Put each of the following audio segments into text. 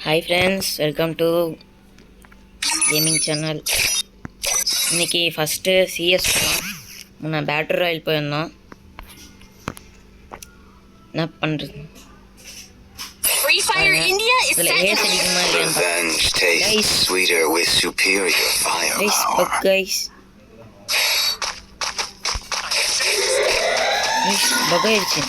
Hi friends, welcome to gaming channel. இன்னைக்கு first CS முன்ன battery Royal போயிருந்தோம். என்ன பண்றது? Free Fire India is set. Revenge tastes sweeter with superior firepower. Guys, bug ஆயிடுச்சு.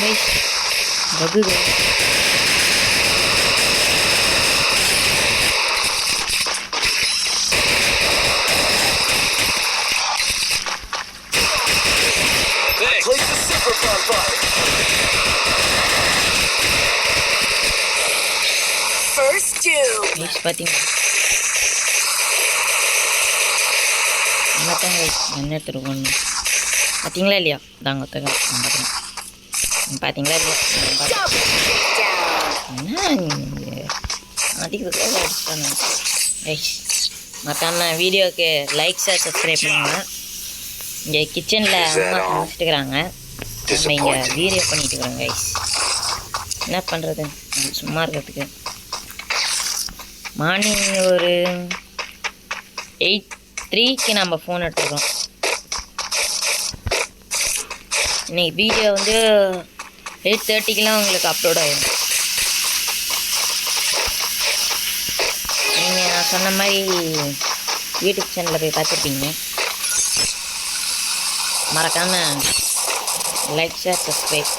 Guys, bug. Place the super bonfire. First two. Guys, பாத்தீங்களா? என்ன தருவோம்? பாத்தீங்களா இல்லையா? தாங்க தங்க. பாத்தீங்களா இல்லையா? மற்ற வீடியோக்கு லைக் சப்ஸ்கிரைப் பண்ணுங்க. இங்கே கிச்சனில் அம்மா சமைச்சிட்டுக்கிறாங்க, நம்ம இங்கே வீடியோ பண்ணிட்டு இருக்கிறோம். கைஸ் என்ன பண்ணுறது, சும்மா இருக்கிறதுக்கு. மார்னிங் ஒரு 8:03 நம்ம ஃபோன் எடுத்துக்கிறோம். இன்னைக்கு வீடியோ வந்து 8:30 உங்களுக்கு அப்லோட் ஆகிடும். நீங்கள் நான் சொன்ன மாதிரி யூடியூப் சேனலில் போய் பார்த்துருப்பீங்க. மறக்காமல் லைக் ஷேர் சப்ஸ்கிரைப்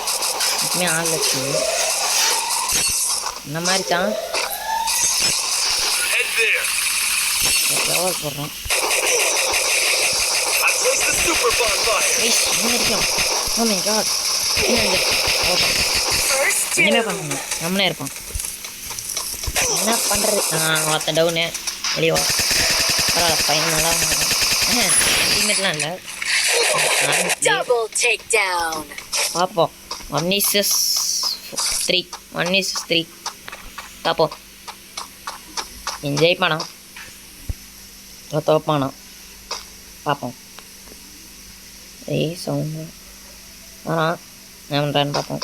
எப்பவுமே ஆள் வச்சு இந்த மாதிரி தான் லெவல் போடுறோம். இனிமே பண்ணணும், நம்மளே இருப்போம். என்ன பண்ணுறது, ஒருத்தன் டவுனு வெளியே பரவாயில்ல, பையன் நல்லா டீம்மேட்லாம் இல்லை. Double takedown. பாப்போம். 1:3 பாப்போம். என்ஜாய் பண்ணோம், தோப்பானோம், பார்ப்போம். சவுண்டு ஆனால் என்ன பண்ணுறான்னு பார்ப்போம்.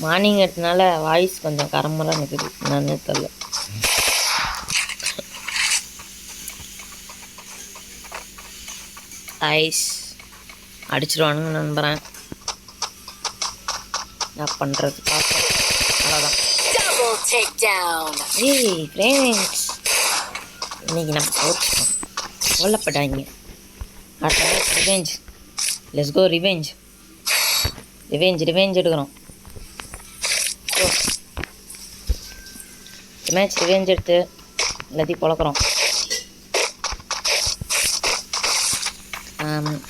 மார்னிங் எடுத்தனால வாய்ஸ் கொஞ்சம் கரமெல்லாம் நிற்குது, என்னன்னு தெரியல. ஐஸ் அடிச்சிருவானுங்க நம்புகிறேன். என்ன பண்ணுறது பார்ப்போம். அவ்வளோதான். ஏய் ஃப்ரெண்ட்ஸ், இன்னைக்கு நம்ம போட்டுருக்கோம், கொல்லப்பட்டாங்க. அடுத்த match revenge. Let's go revenge எடுக்கிறோம். மேட்ச் ரிவெஞ்ச் எடுத்து எல்லாத்தையும் பொழக்கிறோம்.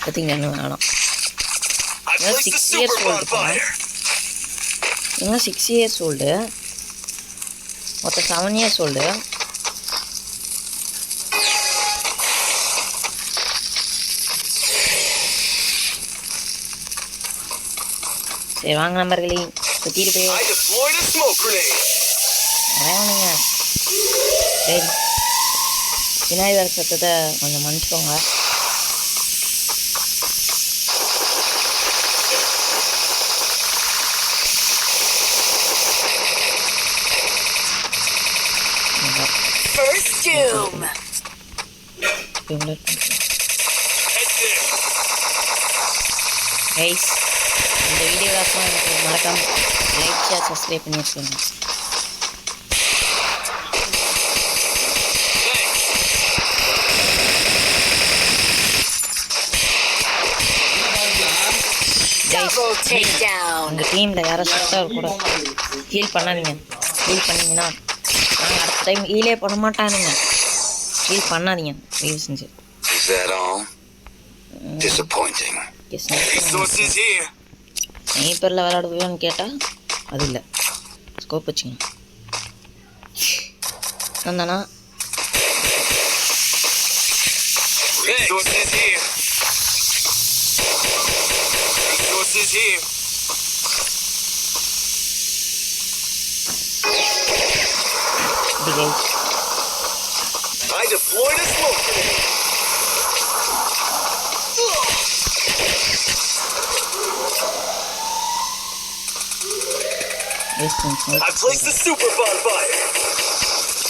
பார்த்தீங்க என்ன வேணும். 6 இயர்ஸ் ஓல்டு போகிறேன். இன்னும் 6 இயர்ஸ் ஓல்டு, மொத்தம் 7 இயர்ஸ் ஓல்டு. சரி வாங்க நம்பர்களே, சுற்றிட்டு போய் வேணுங்க. சரி, பின்னாடி வர சத்தத்தை கொஞ்சம் மன்னிச்சுக்கோங்க. First doom. Guys, இந்த வீடியோ காசும் எனக்கு மறக்காம லைக் ஷேர் சப்ஸ்கிரைப் பண்ணி வச்சுக்கோங்க. உங்கள் டீமில் யாரும் செட்டாக கூட ஹீல் பண்ணாதீங்க. ஹீல் பண்ணிங்கன்னா நாங்கள் அடுத்த டைம் ஹீலே பண்ண மாட்டானுங்க. ஹீல் பண்ணாதீங்க தயவு செஞ்சு. ஸ்னைப்பரில் விளையாடுவேன்னு கேட்டால் அது இல்லை, ஸ்கோப் வச்சுங்க வந்தானா. I deployed a smoke grenade. I placed the super bonfire.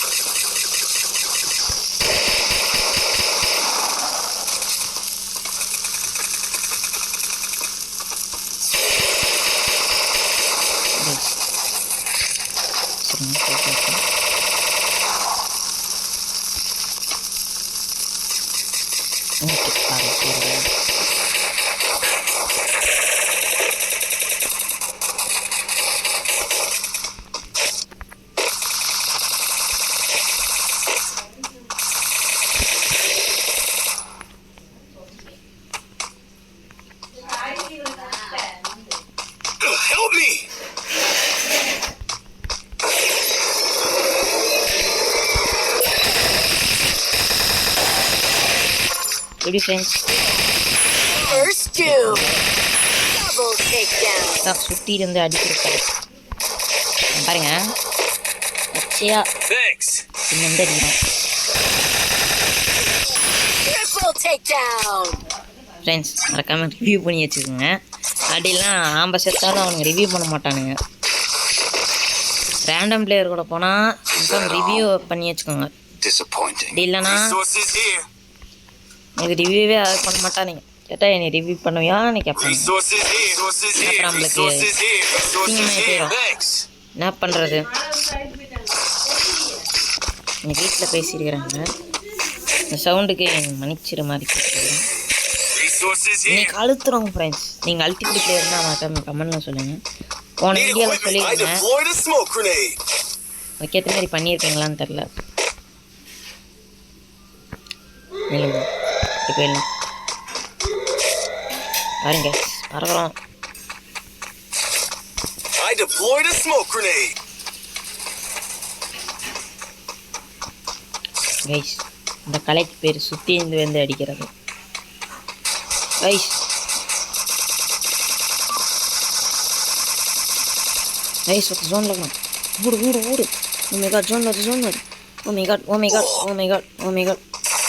Help me! எப்படி friends First two. Double takedown. தான் சுற்றி இருந்து அடிக்கிறது பாருங்க பச்சையா Thanks. இந்த அடிக்கிறோம் Triple takedown. ஃப்ரெண்ட்ஸ் மறக்காமல் ரிவ்யூ பண்ணி வச்சுக்கோங்க அப்படிலாம் ஆம்ப செத்தாலும் அவனுங்க ரிவ்யூ பண்ண மாட்டானுங்க ரேண்டம் பிளேயர் கூட போனால் ரிவ்யூ பண்ணி வச்சுக்கோங்க Disappointing. அப்படி இல்லைன்னா Resources here. உங்களுக்கு ரிவ்யூவே பண்ண மாட்டானுங்க கேட்டால் என்னை ரிவ்யூ பண்ணுவியா நீ கேட்பாங்க Resources here. Resources here. அப்புறம் நம்மளுக்கு Resources here. Resources here. Thanks. என்ன பண்ணுறது எங்கள் வீட்டில் பேசியிருக்கிறாங்க இந்த சவுண்டுக்கு மன்னிச்சிரு மாதிரி கேட்குறேன் Resources here. இன்னைக்கு அழுத்துறோங்க ஃப்ரெண்ட்ஸ் நீங்கள் அழுத்திக்கிட்டு பிளேயர்னா மறக்காம கமெண்ட்ல சொல்லுங்கள் போன Need வீடியோவில் equipment. I சொல்லியிருந்தேன் deployed a smoke grenade. அதுக்கேற்ற மாதிரி பண்ணியிருக்கீங்களான்னு தெரில இல்லைங்க இப்போ இல்லை பாருங்க பரவாயில்ல I deployed a smoke grenade. Guys இந்த கலைக்கு பேர் சுற்றி இருந்து வந்து அடிக்கிறது கைஸ் கைஸ் ஒரு ஜோனில் இருக்கணும் ஓடு ஓடு ஓடு ஓ மை காட் ஜோன் வருது ஜோன் வருது oh my god oh my god oh my god oh my god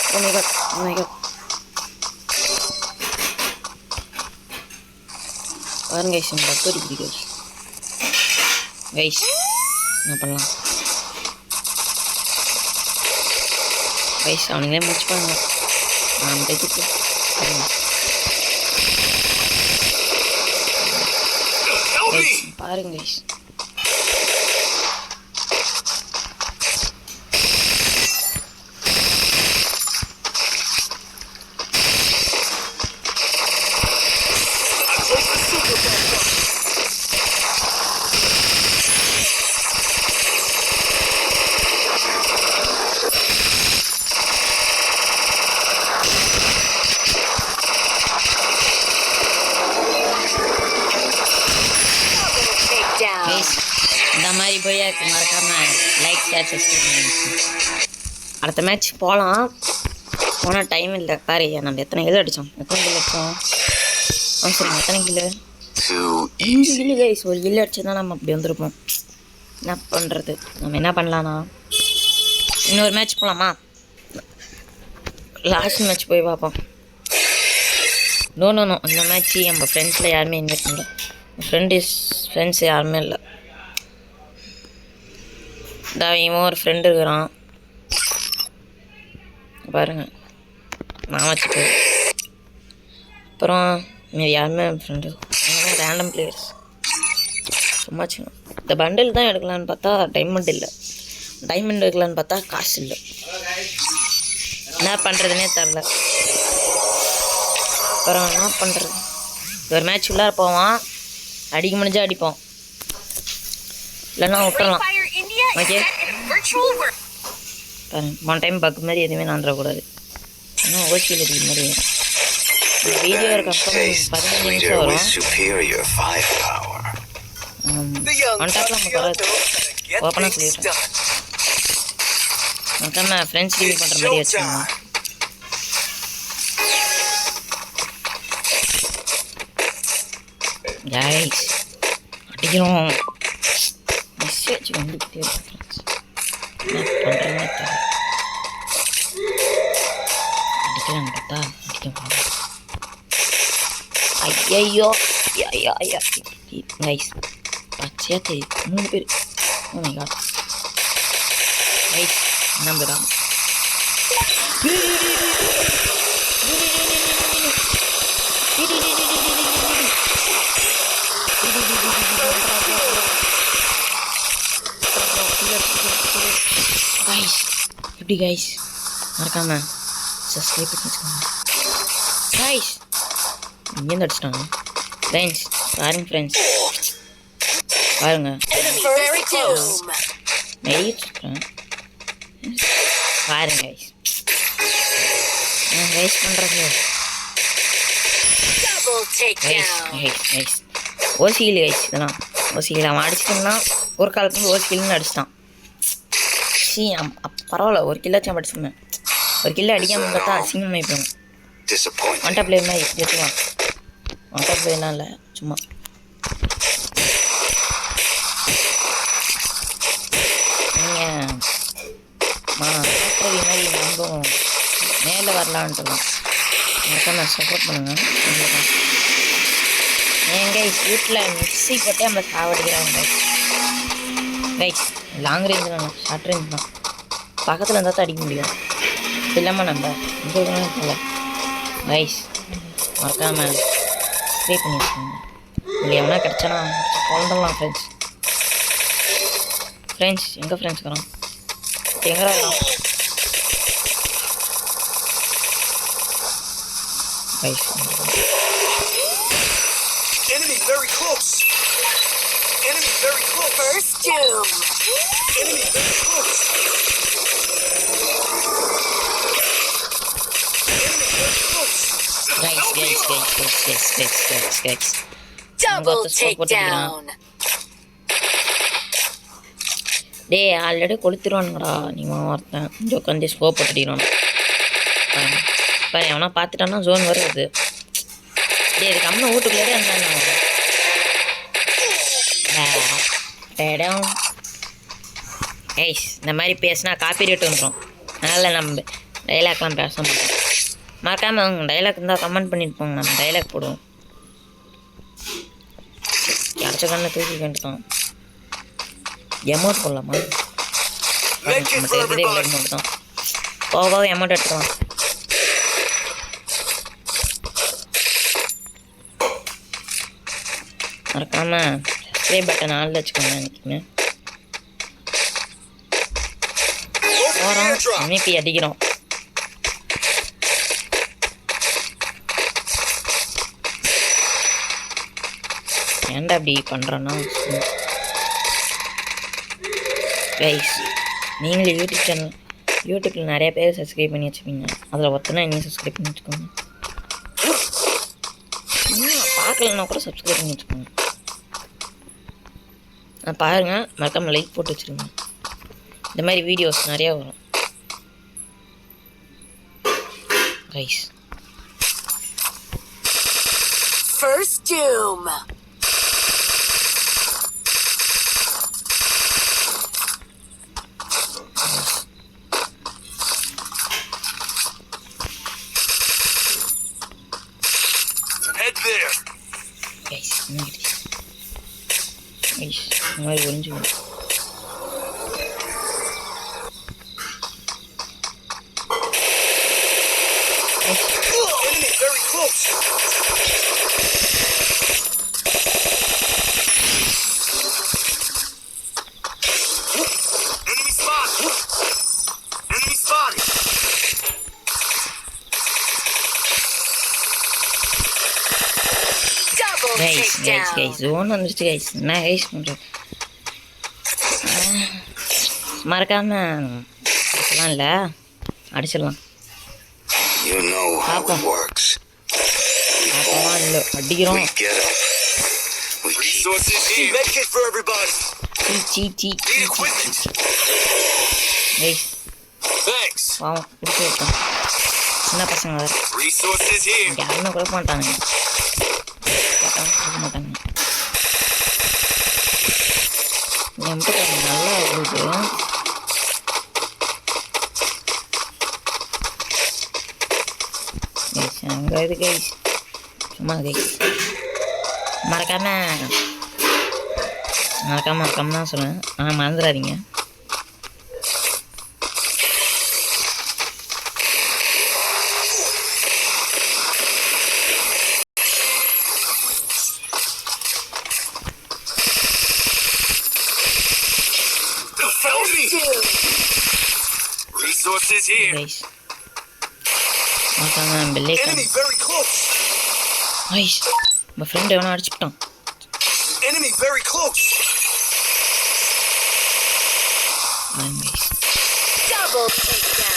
oh my god oh my god பாருங்க கைஸ் நம்ம பத்து அடிக்குது கைஸ் கைஸ் என்ன பண்ணலாம் கைஸ் அவனுங்களே முடிச்சுப்பாங்க நான் தைத்துக்கு Help me. பாருங்க guys I placed the super bonfire. Double takedown. Guys இந்த மாதிரி போய் மறக்காமல் லைக் ஷேர் சப்ஸ்கிரைப் பண்ணுங்க அடுத்த மேட்ச் போகலாம் போனால் டைம் இல்லை பாரு நம்ம எத்தனை கிலோ அடித்தோம் எத்தனை கிலோ அடித்தோம் சரிங்க எத்தனை கிலோ Too 5 கிலோ கைஸ் ஒரு கிலோ அடிச்சு தான் நம்ம அப்படி வந்திருப்போம் என்ன பண்ணுறது நம்ம என்ன பண்ணலான்னா இன்னொரு மேட்ச் போகலாமா லாஸ்ட் மேட்ச் போய் பார்ப்போம் நோ நோ நோ இந்த மேட்ச் நம்ம ஃப்ரெண்ட்ஸில் யாருமே இன்வைட் பண்ணல ஃப்ரெண்ட்ஸ் யாருமே இல்லை இவன் ஒரு ஃப்ரெண்டு இருக்கிறான் பாருங்க நான் வச்சுட்டு அப்புறம் மீதி யாருமே ஃப்ரெண்டு ரேண்டம் பிளேயர்ஸ் சும்மா வச்சுக்கணும் இந்த பண்டில் தான் எடுக்கலான்னு பார்த்தா டைமண்ட் இல்லை டைமண்ட் எடுக்கலான்னு பார்த்தா காசு இல்லை என்ன பண்ணுறதுனே தெரில அப்புறம் என்ன பண்ணுறது ஒரு மேட்ச் உள்ளார போவான் அடிக்க முடிஞ்சா அடிப்போம் இல்லைன்னா Free விட்டுறலாம் Fire India is Okay. set in a virtual world. பாருங்க ஒன் டைம் பக் மாதிரி எதுவுமே நான்றக்கூடாது ஆனால் ஓசியில் அடிக்கிற மாதிரி வீடியோ இருக்க taste 15 sweeter நிமிஷம் with வரும் superior firepower. The young one டாப்பில் நம்ம வராது get ஓப்பனாக things சொல்லிடுறேன் done. மொத்தமாக ஃப்ரெண்ட்ஸ் ரிவ்யூ பண்ணுற மாதிரி வச்சுக்கோங்க கைஸ் அடிக்கிறோம் மெசேஜ் வந்துக்கிட்டே இருக்கு ஃப்ரெண்ட்ஸ் என்ன பண்ணுறதுனே தெரியல அடிக்கலான்னு பார்த்தா அடிக்க முடியல ஐயோ ஐயா ஐயா கைஸ் பச்சையாக தெரியுது 3 பேர். ஓ மை காட் ரைஸ் நம்புறான். கைஸ் எப்படி கைஸ் மறக்காம சப்ஸ்கிரைப் பண்ணி வச்சுக்கோங்க கைஸ். இங்கேருந்து அடிச்சிட்டாங்க ஃப்ரெண்ட்ஸ். பாருங்க ஃப்ரெண்ட்ஸ் பாருங்க Very close. நிறைய சுற்றுறேன் பாருங்க கைஸ். நான் கைஸ் பண்ணுறது Double guys takedown. Guys guys ஓசியில் கைஸ் இதெல்லாம் ஓசியில் அவன் அடிச்சிட்டோம்னா ஒரு காலத்துலேருந்து ஓசியில்னு அடிச்சிட்டான். பரவாயில்ல ஒரு கில்லாச்சும் அடிச்சுருந்தேன். ஒரு கில்லு அடிக்காமல் பார்த்தா அசிங்கமாக போயிடும். Disappointing. ஒன் டாப் பிளேயர் மாதிரி எடுத்துக்கலாம். ஒன் டாப் பிளேயர்லாம் இல்லை சும்மா நீங்கள் ஆக்டவி மாதிரி நம்பும் மேலே வரலான்ட்டுலாம் எனக்கு நான் சப்போர்ட் பண்ணுங்கள். எங்க வீட்டில் மிக்ஸி போட்டே நம்ம சாவடிக்கிறாங்க ரைட். லாங் ரேஞ்சு தான் ஷார்ட் ரேஞ்ச் தான். பக்கத்தில் இருந்தால் தான் அடிக்க முடியும். இல்லாமல் நம்ம இங்கே போகல ரைஸ் மறக்காமல் ஸ்ப்ரே பண்ணி வச்சுக்கோங்க. இல்லை எவனா கிடச்சானா குழந்தலாம் ஃப்ரெண்ட்ஸ். ஃப்ரெண்ட்ஸ் எங்கே ஃப்ரெண்ட்ஸ் இருக்கிறோம் எங்கடா இருக்கலாம் rice. Enemy very close. Enemy very close. First doom. Enemy very close. Enemy very close. Guys Double Got the scope takedown. டே ஆல்ரெடி கொளுத்திடுவானுங்கடா நீங்கள் ஒருத்தன் இங்கே உட்காந்து ஸ்கோப் போட்டுடிக்கிறான் பாரு. அவனா பார்த்துட்டான்னா ஜோன் வருது. டே இதுக்கு அம்மா வீட்டுக்குள்ளே இருந்தாங்க. கைஸ் இந்த மாதிரி பேசினா காப்பி ரேட் வந்துடும். அதனால் நம்ம டைலாக்லாம் பேச மாட்டோம். மறக்காமல் அவங்க டைலாக் இருந்தால் கமெண்ட் பண்ணிட்டு போங்க. நம்ம டைலாக் போடுவோம். கிடச்ச கண்ணை தூக்கி வேண்டிட்டோம். எமௌண்ட் போடலாமா? நம்ம சேர்த்துதே எமௌண்ட் தான். போக எமௌண்ட் எடுத்துக்கலாம். மறக்காமல் சப்ஸ்கிரைப் பட்டன் ஆளில் வச்சுக்கோங்க. நினைக்கிறேன் போகிறோம் அமைப்பி அடிக்கிறோம். ஏன்டா அப்படி பண்ணுறோன்னா கைஸ் நீங்களே யூடியூப்பில் நிறைய பேர் சப்ஸ்கிரைப் பண்ணி வச்சுப்பீங்க. அதில் ஒருத்தனை நீங்கள் சப்ஸ்கிரைப் பண்ணி வச்சுக்கோங்க. பார்க்கலன்னா கூட சப்ஸ்கிரைப் பண்ணி வச்சுக்கோங்க. பாருங்கள் மறக்காமல் லைக் போட்டு வச்சுருங்க. இந்த மாதிரி வீடியோஸ் நிறையா வரும் guys. First doom. Head there. Guys guys இந்த மாதிரி புரிஞ்சுக்கணும். Enemy very close. Enemy spotted. Enemy spotted. Double takedown. Guys zone வந்துருச்சு கைஸ். என்ன கைஸ் பண்ணுறது? மறக்காமல் அதெல்லாம் இல்லை அடிச்சிடலாம். You know how Papa. it works. அதெல்லாம் இல்லை அடிக்கிறோம். We get up. We resources here. Make it for everybody. Guys Thanks. பாவம் பிடிச்சி வைப்போம். சின்ன பசங்க வேறு Resources here. இங்கே யாருமே கொடுக்க மாட்டாங்க. கேட்டாலும் கொடுக்க மாட்டாங்க. என் மட்டும் நல்லா இருக்குது. கைஸ் அங்கே இது கைஸ் சும்மா கைஸ் மறக்காம மறக்காம தான் சொல்லுவேன். ஆனால் மறந்துடாதீங்க. Help me! Resources here. Guys மறக்காம பெல்லைக்கான். Enemy very close. கைஸ் நம்ம ஃப்ரெண்ட் எவனோ அடிச்சுட்டான். Enemy very close. Double takedown.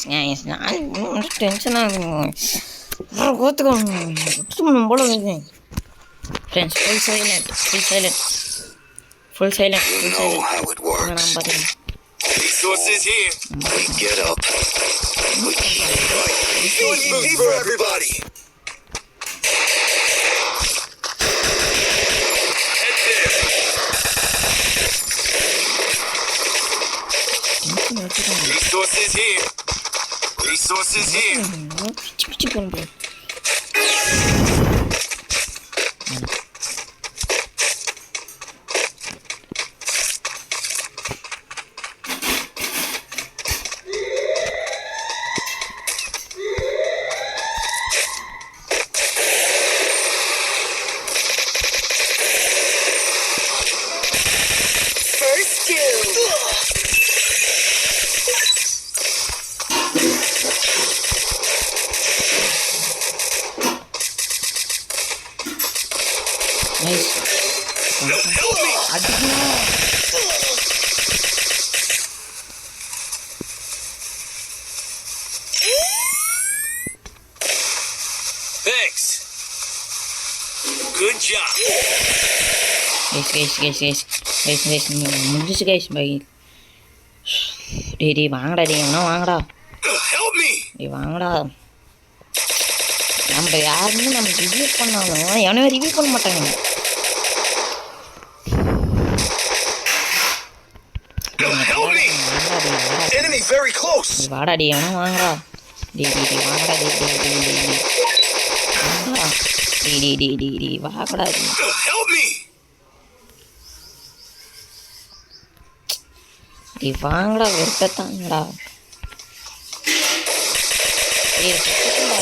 Nice நான் டென்ஷன் ஆகுங்க. கோத்துக்கோங்க போல friends. Full silent Know how it works. நான் பார்த்தீங்க. Resources here. We get up. We keep fighting. Food for everybody. Head there. Resources here. Resources here. பிச்சு போன First two. Nice. Help me. அடிக்கணும். Thanks. Good job. Guys முடிஞ்சிச்சு guys. By டேய் வாங்கடா. என்ன வாங்கடா. Help me. வாங்கடா. நம்ம யாருமே நம்ம ரிவ்யூ பண்ணாலும் எவனையும் ரிவ்யூ பண்ண மாட்டாங்க. Help me. Enemy very close. வாடாடி எவனா வாங்கடா. வாங்கடா. வாங்கடா. Help me. வாங்கடா. வெறுப்பத்தாங்கடா.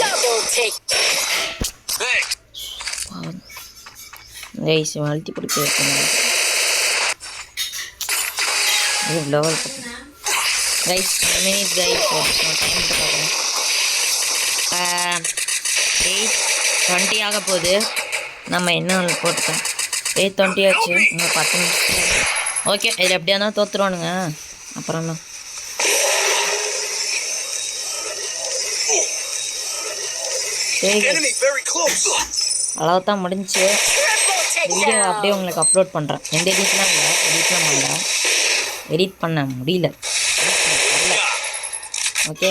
Double take. Thanks. கைஸ் வளர்த்தி பிடிச்சி இருக்கணும். Level guys minute guys time பார்க்குறேன். 8:20 ஆக போகுது. நம்ம என்ன போட்டுட்டோம் 8:20 ஆச்சு. இன்னும் 10 நிமிஷம். ஓகே இதில் எப்படியா இருந்தாலும் தோற்றுருவானுங்க. அப்புறம் தான் சரி Enemy very close. அளவு தான் முடிஞ்சிச்சு. Triple video takedown. அப்படியே உங்களுக்கு அப்லோட் பண்ணுறேன். எந்த எடிட்லாம் இல்லை. எடிட்லாம் பண்ணல. எடிட் பண்ண முடியல. ஓகே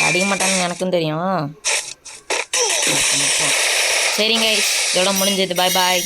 அடிக்க மாட்டாங்கன்னு எனக்கும் தெரியும். சரிங்க இதோட முடிஞ்சது. பாய் பாய்.